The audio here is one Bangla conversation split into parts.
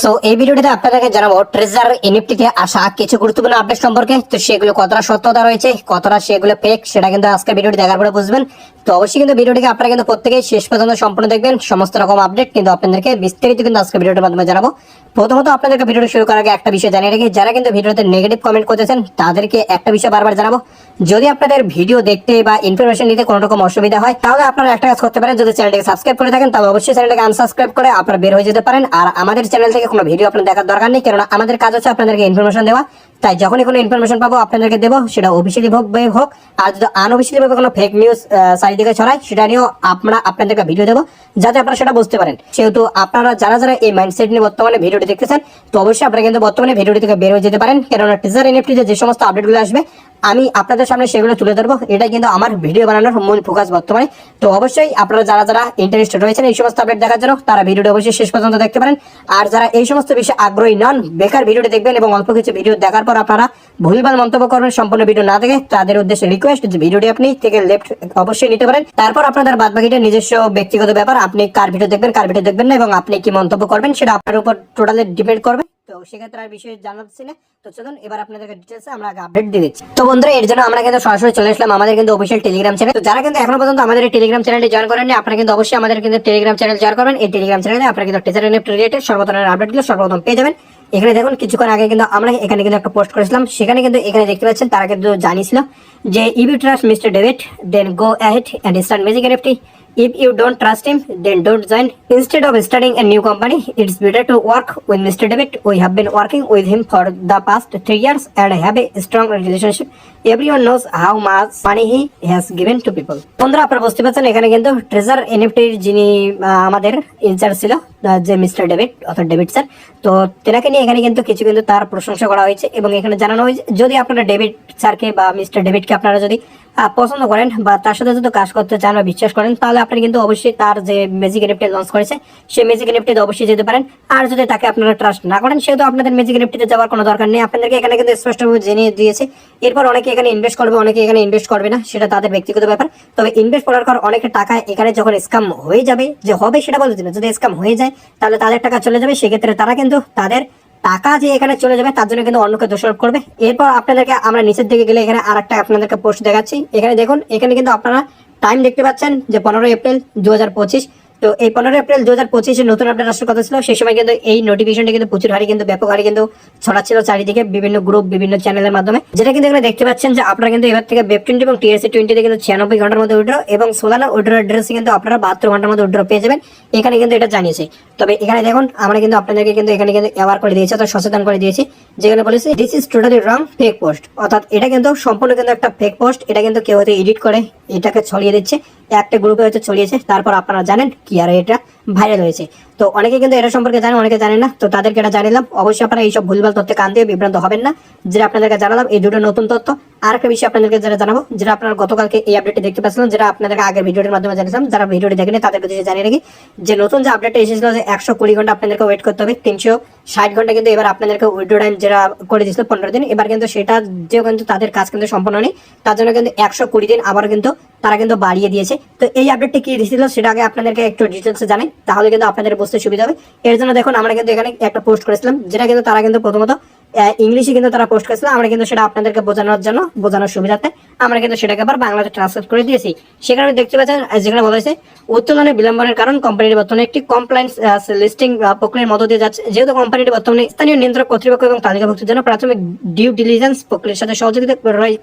সো এই ভিডিওটিতে আপনাদেরকে জানাবো ট্রেজার এনএফটি তে আসা কিছু গুরুত্বপূর্ণ আপডেট সম্পর্কে। তো সেগুলো কতটা সত্যতা রয়েছে, কতটা সেগুলো ফেক, সেটা কিন্তু আজকে ভিডিওটি দেখার পরে বুঝবেন। তো অবশ্যই কিন্তু ভিডিওটিকে আপনারা কিন্তু প্রত্যেকেই শেষ পর্যন্ত সম্পূর্ণ দেখবেন। সমস্ত রকম আপডেট কিন্তু আপনাদেরকে বিস্তারিত কিন্তু আজকে ভিডিওটির মাধ্যমে জানাবো। প্রথমত আপনাদেরকে ভিডিওটি শুরু করার আগে একটা বিষয় জানিয়ে রাখি, যারা কিন্তু ভিডিওতে নেগেটিভ কমেন্ট করতেছেন তাদেরকে একটা বিষয় বারবার জানাবো, যদি আপনাদের ভিডিও দেখতে বা ইনফরমেশন নিতে কোনো রকম অসুবিধা হয় তাহলে আপনারা একটা কাজ করতে পারেন, যদি চ্যানেলটিকে সাবস্ক্রাইব করে থাকেন তাহলে অবশ্যই চ্যানেলটাকে আনসাবস্ক্রাইব করে আপনারা বের হয়ে যেতে পারেন। আর আমাদের চ্যানেল থেকে কোনো ভিডিও আপনার দেখার দরকার নেই, কারণ আমাদের কাজ হচ্ছে আপনাদেরকে ইনফরমেশন দেওয়া। তাই যখনই কোনো ইনফরমেশন পাবো আপনাদেরকে দেবো, সেটা অফিসিয়ালি হোক আর যদি আনঅফিসিয়ালি ভাবে কোনো ফেক নিউজ চারিদিকে ছড়ায় সেটা নিয়েও আমরা আপনাদেরকে ভিডিও দেবো, যাতে আপনারা সেটা বুঝতে পারেন। সেহেতু আপনারা যারা যারা এই মাইন্ডসেট নিয়ে বর্তমানে ভিডিওটি দেখতেছেন, তো অবশ্যই আপনারা কিন্তু বর্তমানে ভিডিওটি থেকে বের হয়ে যেতে পারেন, কেননা টিজার এনএফটি যে সমস্ত আপডেটগুলো আসবে আমি আপনাদের সামনে সেগুলো তুলে ধরবো। এটাই কিন্তু আমার ভিডিও বানানোর মূল ফোকাস বর্তমানে। তো অবশ্যই আপনারা যারা যারা ইন্টারেস্টেড রয়েছেন এই সমস্ত আপডেট দেখার জন্য, তারা ভিডিওটি অবশ্যই শেষ পর্যন্ত দেখতে পারেন। আর যারা এই সমস্ত বিষয়ে আগ্রহী নন, বেকার ভিডিওটি দেখবেন এবং অল্প কিছু ভিডিও দেখার পর আপনারা ভুলভাল মন্তব্য করবেন সম্পূর্ণ ভিডিও না দেখে, তাদের উদ্দেশ্যে রিকোয়েস্ট যে ভিডিওটি আপনি থেকে লেফট অবশ্যই নিতে পারেন। তারপর আপনাদের বাদ বাকিটা নিজস্ব ব্যক্তিগত ব্যাপার, আপনি কার ভিডিও দেখবেন কার ভিডিও দেখবেন না এবং আপনি কি মন্তব্য করবেন সেটা আপনার উপর টোটালি ডিপেন্ড করবে। তো সেক্ষেত্রে আর বিষয়ে জানাচ্ছি না। তো চলুন এবার আপনাদেরকে ডিটেইলসে আমরা আগে আপডেট দিয়ে দিচ্ছি। তো বন্ধুরা, এর জন্য আমরা কিন্তু সরাসরি চলে আসলাম আমাদের কিন্তু অফিশিয়াল টেলিগ্রাম চ্যানেল। তো যারা কিন্তু এখনো পর্যন্ত আমাদের এই টেলিগ্রাম চ্যানেলটি জয়েন করেননি, আপনারা কিন্তু অবশ্যই আমাদের কিন্তু টেলিগ্রাম চ্যানেল জয়েন করবেন। এই টেলিগ্রাম চ্যানেলে আপনারা কিন্তু টিজার এনএফটি রিলেটেড সর্বধরনের আপডেটগুলো সর্বপ্রথম পেয়ে যাবেন। এখানে দেখুন কিছুক্ষণ আগে কিন্তু আমরা এখানে কিন্তু একটা পোস্ট করেছিলাম, সেখানে কিন্তু এখানে দেখতে পাচ্ছেন তারা কিন্তু জানিয়েছিল যে if you trust mister David then go ahead and start magic NFT. If you don't trust him, then don't join. Instead of starting a new company, it's better to work with Mr. David. We have been working with him for the past 3 years and have a strong relationship. Everyone knows how much money he has given to people. বন্ধুরা, আপনারা বুঝতে পারছেন এখানে কিন্তু ট্রেজার এনএফটির যিনি আমাদের ইনচার্জ ছিল, যে মিস্টার ডেভিড অর্থাৎ ডেভিড স্যার, তো তেনাকে নিয়ে এখানে কিন্তু কিছু কিন্তু তার প্রশংসা করা হয়েছে এবং এখানে জানানো হয়েছে যদি আপনারা ডেভিড স্যারকে বা মিস্টার ডেভিডকে আপনারা যদি পছন্দ করেন বা তার সাথে যদি কাজ করতে চান বা বিশ্বাস করেন, তাহলে আপনি কিন্তু অবশ্যই তার যে ম্যাজিক এনএফটি লঞ্চ করেছে সেই ম্যাজিক এনএফটিতে অবশ্যই যেতে পারেন। আর যদি তাকে আপনারা ট্রাস্ট না করেন, সেহেতু আপনাদের ম্যাজিক এনএফটিতে যাওয়ার কোনো দরকার নেই। আপনাদেরকে এখানে কিন্তু স্পষ্টভাবে জানিয়ে দিয়েছে। এরপর অনেকে এখানে ইনভেস্ট করবে, অনেকে এখানে ইনভেস্ট করবে না, সেটা তাদের ব্যক্তিগত ব্যাপার। তবে ইনভেস্ট করার পর অনেকের টাকা এখানে যখন স্ক্যাম হয়ে যাবে, যে হবে সেটা বলতে দিন, যদি স্ক্যাম হয়ে যায় তাহলে তাদের টাকা চলে যাবে। সেক্ষেত্রে তারা কিন্তু তাদের টাকা যে এখানে চলে যাবে তার জন্য কিন্তু অন্যকে দোষারোপ করবে। এরপর আপনাদেরকে আমরা নিচের দিকে গেলে এখানে আর একটা আপনাদেরকে পোস্ট দেখাচ্ছি। এখানে দেখুন, এখানে কিন্তু আপনারা টাইম দেখতে পাচ্ছেন যে 15 এপ্রিল 2025। তো এই 15 এপ্রিল 2025 নতুন আপডেট আসার কথা ছিল। সেই সময় কিন্তু এই নোটিফিকেশনটা কিন্তু প্রচুর হারে কিন্তু ব্যাপক হারে কিন্তু ছড়াচ্ছিল চারিদিকে বিভিন্ন গ্রুপ বিভিন্ন চ্যানেলের মাধ্যমে, যেটা কিন্তু এখানে দেখতে পাচ্ছেন যে আপনারা কিন্তু এবার থেকে বেপ 20 এবং টিএসসি 20 কিন্তু 96 ঘন্টার মধ্যে উইথড্র এবং সোলানা উইথড্র অ্যাড্রেস কিন্তু আপনারা 72 ঘন্টার মধ্যে উইথড্র পেয়ে যাবেন। এখানে কিন্তু এটা জানিয়েছে। তবে এখানে দেখুন আমরা কিন্তু আপনাদেরকে কিন্তু এখানে কিন্তু অ্যাওয়ার করে দিয়েছি অর্থাৎ সচেতন করে দিয়েছি, যেখানে বলেছে this is totally wrong fake post, অর্থাৎ এটা কিন্তু সম্পূর্ণ কিন্তু একটা ফেক পোস্ট। এটা কিন্তু কেউ হয়তো এডিট করে এটাকে ছড়িয়ে দিচ্ছে, একটা গ্রুপে হয়তো ছড়িয়েছে, তারপর আপনারা জানেন কি আর এটা ভাইরাল হয়েছে। তো অনেকে কিন্তু এটা সম্পর্কে জানেন, অনেকে জানেন না। তো তাদেরকে এটা জানালাম। অবশ্যই আপনারা এইসব ভুলভাল তথ্যে কান দিয়ে বিভ্রান্ত হবেন না, যেটা আপনাদেরকে জানালাম এই দুটো নতুন তথ্য। আর একটা বিষয় আপনাদেরকে যেটা জানাবো, যেটা আপনারা গতকালকে এই আপডেটটি দেখতে পাচ্ছিলেন, যেটা আপনাদেরকে আগের ভিডিওর মাধ্যমে জানিয়েছিলাম, যারা ভিডিওটি দেখেনি তাদেরকে জানিয়ে রাখি যে নতুন যে আপডেটটা এসেছিল যে 120 ঘন্টা আপনাদেরকে ওয়েট করতে হবে, 360 ঘন্টা কিন্তু এবার আপনাদেরকে উইথড্র টাইম যেটা করে দিয়েছিল 15 দিন, এবার কিন্তু সেটা যে কিন্তু তাদের কাজ কিন্তু সম্পন্ন নেই, তার জন্য কিন্তু 120 দিন আবার কিন্তু তারা কিন্তু বাড়িয়ে দিয়েছে। তো এই আপডেটটি কি দিয়েছিল সেটা আগে আপনাদেরকে একটু ডিটেলসে জানাই, তাহলে কিন্তু আপনাদের বুঝতে সুবিধা হবে। এর জন্য দেখুন আমরা কিন্তু এখানে একটা পোস্ট করেছিলাম, যেটা কিন্তু তারা কিন্তু প্রথমত ইংলিশে কিন্তু তারা পোস্ট করেছিল। আমরা কিন্তু সেটা আপনাদেরকে বোঝানোর সুবিধাতে আমরা কিন্তু সেটাকে আবার বাংলাতে ট্রান্সলেট করে দিয়েছি। সেখানে দেখতে পাচ্ছেন যেখানে বলা হয়েছে উত্তোলনে বিলম্বনের কারণ কোম্পানির বর্তমানে একটি কমপ্লায়েন্স লিস্টিং প্রক্রিয়ার মধ্য দিয়ে যাচ্ছে, যেহেতু কোম্পানিটি বর্তমানে স্থানীয় নিয়ন্ত্রক কর্তৃপক্ষ এবং তালিকাভুক্তির জন্য প্রাথমিক ডিউ ডিলিজেন্স প্রক্রিয়ার সাথে সহযোগিতা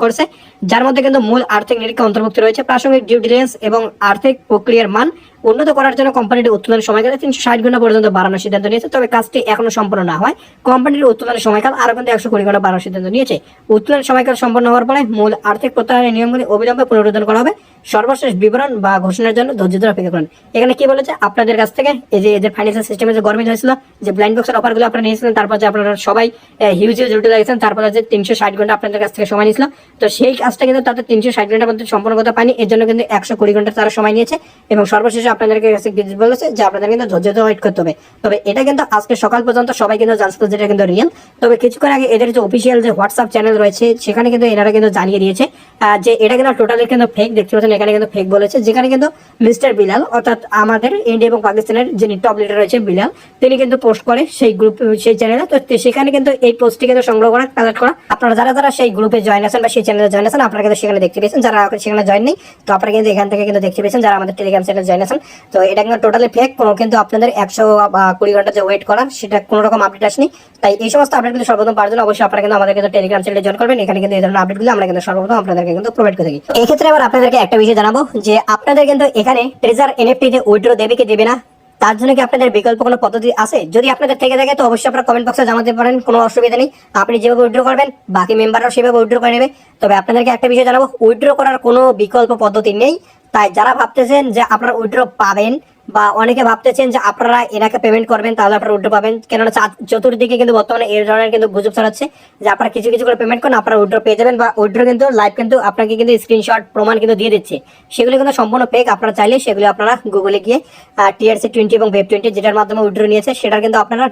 করছে, যার মধ্যে কিন্তু মূল আর্থিক নিরীক্ষা অন্তর্ভুক্ত রয়েছে। প্রাসঙ্গিক ডিউ ডিলিজেন্স এবং আর্থিক প্রক্রিয়ার মান উন্নত করার জন্য কোম্পানিটি উত্তোলনের সময়কাল 360 ঘন্টা পর্যন্ত বাড়ানোর সিদ্ধান্ত নিয়েছে। তবে কাজটি এখনো সম্পন্ন না হয় কোম্পানির উত্তোলনের সময়কাল আরো কিন্তু 120 ঘন্টা বাড়ানোর সিদ্ধান্ত নিয়েছে। উত্তোলনের সময়কাল সম্পন্ন হওয়ার পরে মূল আর্থিক প্রত্যাহারের নিয়মগুলি অবিলম্বে পুনরুদ্ধার করা হবে। সর্বশেষ বিবরণ বা ঘোষণার জন্য ধৈর্য ধরে অপেক্ষা করুন। এখানে কি বলেছে, আপনাদের কাছ থেকে এই যে এদের ফাইন্যান্সিয়াল সিস্টেমে যে গরমিল হয়েছিল, যে ব্লাইন্ড বক্সের অফারগুলো আপনারা নিয়েছিলেন, তারপর যে আপনারা সবাই হিউজ ইউটিলাইজেশন, তারপর যে 360 ঘন্টা আপনাদের কাছ থেকে সময় নিয়েছিল, তো সেই কাজটা কিন্তু তাদের 360 ঘন্টার মধ্যে সম্পন্ন করতে পারেনি। এর জন্য কিন্তু 120 ঘন্টা তারা সময় নিয়েছে এবং সর্বশেষে আপনাদেরকে বলেছে যে আপনাদের কিন্তু ধৈর্য ধরে ওয়েট করতে হবে। তবে এটা কিন্তু আজকে সকাল পর্যন্ত সবাই কিন্তু জানতো যেটা কিন্তু রিয়েল। তবে কিছুক্ষণ আগে এদের যে অফিসিয়াল যে হোয়াটসঅ্যাপ চ্যানেল রয়েছে সেখানে কিন্তু এনারা কিন্তু জানিয়ে দিয়েছে যে এটা কিন্তু টোটালি কিন্তু ফেক। দেখতে পাচ্ছেন এখানে কিন্তু ফেক বলেছে, যেখানে কিন্তু মিস্টার বিলাল অর্থাৎ আমাদের ইন্ডিয়া এবং পাকিস্তানের যিনি টপ লিডার রয়েছে বিলাল, তিনি কিন্তু পোস্ট করে সেই গ্রুপ সেই চ্যানেলে। তো সেখানে কিন্তু এই পোস্টটি কিন্তু সংগ্রহ করা কালেক্ট করা। আপনারা যারা যারা সেই গ্রুপে জয়েন আছেন বা সেই চ্যানেলে জয়েন আছেন আপনারা কিন্তু সেখানে দেখতে পেয়েছেন। যারা সেখানে জয়েন নেই তো আপনারা কিন্তু এখান থেকে কিন্তু দেখতে পেয়েছেন যারা আমাদের টেলিগ্রাম চ্যানেলে জয়েন আছেন। তো এটা কিন্তু টোটালি ফেক, কোনো কিন্তু আপনাদের 120 ঘন্টা যে ওয়েট করার সেটা কোনো রকম আপডেট আসেনি। তাই এই সমস্ত আপডেট কিন্তু সর্বপ্রথম পাওয়ার জন্য অবশ্যই আপনারা কিন্তু আমাদের কিন্তু টেলিগ্রাম চ্যানেলে জয়েন করবেন। এখানে কিন্তু এই ধরনের আপডেটগুলো আমরা কিন্তু সর্বপ্রথম আপনাদেরকে কিন্তু প্রোভাইড করে থাকি। এই ক্ষেত্রে আবার আপনাদেরকে একটা বিষয় জানাবো যে আপনাদের কিন্তু এখানে ট্রেজার এনএফটি তে উইথড্র দেবে কি দেবে না, তার জন্য কি আপনাদের বিকল্প কোনো পদ্ধতি আছে? যদি আপনাদের থেকে থাকে তো অবশ্যই আপনারা কমেন্ট বক্সে জানাতে পারেন, কোনো অসুবিধা নেই। আপনি যেভাবে উইথড্র করবেন বাকি মেম্বাররাও সেভাবে উইথড্র করে নেবে। তবে আপনাদেরকে একটা বিষয় জানাবো, উইথড্র করার কোনো বিকল্প পদ্ধতি নেই। তাই যারা ভাবতেছেন যে আপনারা উইথড্র পাবেন বা অনেকে ভাবতেছেন যে আপনারা এনাকে পেমেন্ট করবেন তাহলে আপনারা উইথড্র পাবেন, কেননা চতুর্দিকে কিন্তু বর্তমানে এই ধরনের কিন্তু গুজব ছড়াচ্ছে যে আপনারা কিছু কিছু করে পেমেন্ট করেন আপনারা উইথড্র পেয়ে যাবেন, বা উইথড্র কিন্তু লাইভ কিন্তু আপনাকে কিন্তু স্ক্রিনশট প্রমাণ কিন্তু দিয়ে দিচ্ছে। সেগুলো কিন্তু সম্পূর্ণ ফেক। আপনারা চাইলে সেগুলো আপনারা গুগলে গিয়ে TRC20 এবং Web20 যেটার মাধ্যমে উইথড্র নিয়েছে সেটা কিন্তু আপনারা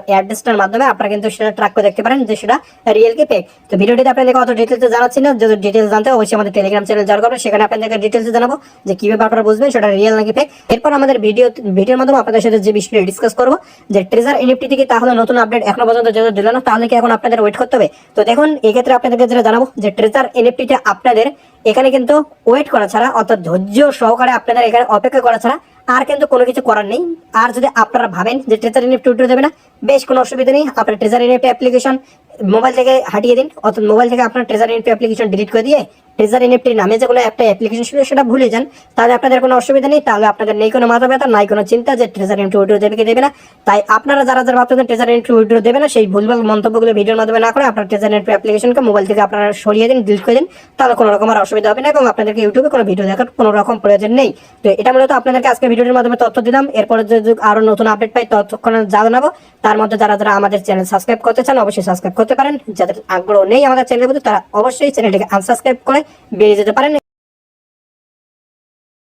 অ্যাড্রেসটার মাধ্যমে আপনারা কিন্তু সেটা ট্র্যাক করে দেখতে পারেন যে সেটা রিয়েল কি ফেক। তো ভিডিওটিতে আপনাদেরকে অত ডিটেলসে জানাচ্ছি না, যদি ডিটেলস জানতে অবশ্যই আমাদের টেলিগ্রাম চ্যানেল জয়েন করবেন, সেখানে আপনাদেরকে ডিটেলসে জানাবো যে কিভাবে আপনারা বুঝবেন সেটা রিয়েল নাকি ফেক। এরপর আমাদের ভিডিওর মাধ্যমে আপনাদের সাথে যে বিষয়টি ডিসকাস করবো যে ট্রেজার এনএফটি থেকে তাহলে নতুন আপডেট এখনো পর্যন্ত যেটা দিল না, তাহলে কি এখন আপনাদের ওয়েট করতে হবে? তো দেখুন এই ক্ষেত্রে আপনাদেরকে যেটা জানাবো যে ট্রেজার এনএফটি তে আপনাদের এখানে কিন্তু ওয়েট করা ছাড়া অর্থাৎ ধৈর্য সহকারে আপনাদের এখানে অপেক্ষা করা ছাড়া আর কিন্তু কোনো কিছু করার নেই। আর যদি আপনারা ভাবেন যে ট্রেজার এনএফটি উইথড্র দেবে না, বেশ কোনো অসুবিধা নেই। আপনার ট্রেজার এনএফটি অ্যাপ্লিকেশন মোবাইল থেকে হাটিয়ে দিন, অর্থাৎ মোবাইল থেকে আপনার ট্রেজার এনএফটি অ্যাপ্লিকেশন ডিলিট করে দিয়ে ট্রেজার এনএফটির নামে যেগুলো একটা অ্যাপ্লিকেশন ছিল সেটা ভুলে যান, তাহলে আপনাদের কোনো অসুবিধা নেই। তাহলে আপনাদের নেই কোনো মাথা ব্যথা, নাই কোনো চিন্তা যে ট্রেজার এনএফটি উইথড্র দেবে কি দেবে না। তাই আপনারা যারা যারা ভাবতেছেন ট্রেজার এনএফটি উইথড্র দেবে না, সেই ভুলভাল মন্তব্যগুলো ভিডিওর মাধ্যমে না করে আপনার ট্রেজার এনএফটি অ্যাপ্লিকেশনকে মোবাইল থেকে আপনারা সরিয়ে দিন, ডিলিট করে দিন, তাহলে কোনো রকম আর অসুবিধা হবে না এবং আপনাদেরকে ইউটিউবে কোনো ভিডিও দেখার কোনো রকম প্রয়োজন নেই। তো এটা মূলত আপনাদেরকে আজকে ভিডিওর মাধ্যমে তথ্য দিলাম। এরপরে যদি আরো নতুন আপডেট পাই ততক্ষণ জানাবো। তার মধ্যে যারা যারা আমাদের চ্যানেল সাবস্ক্রাইব করতে চান অবশ্যই সাবস্ক্রাইব করতে পারেন, যাদের আগ্রহ নেই আমাদের চ্যানেলের প্রতি তারা অবশ্যই চ্যানেলটিকে আনসাবস্ক্রাইব করে বেরিয়ে যেতে পারেন।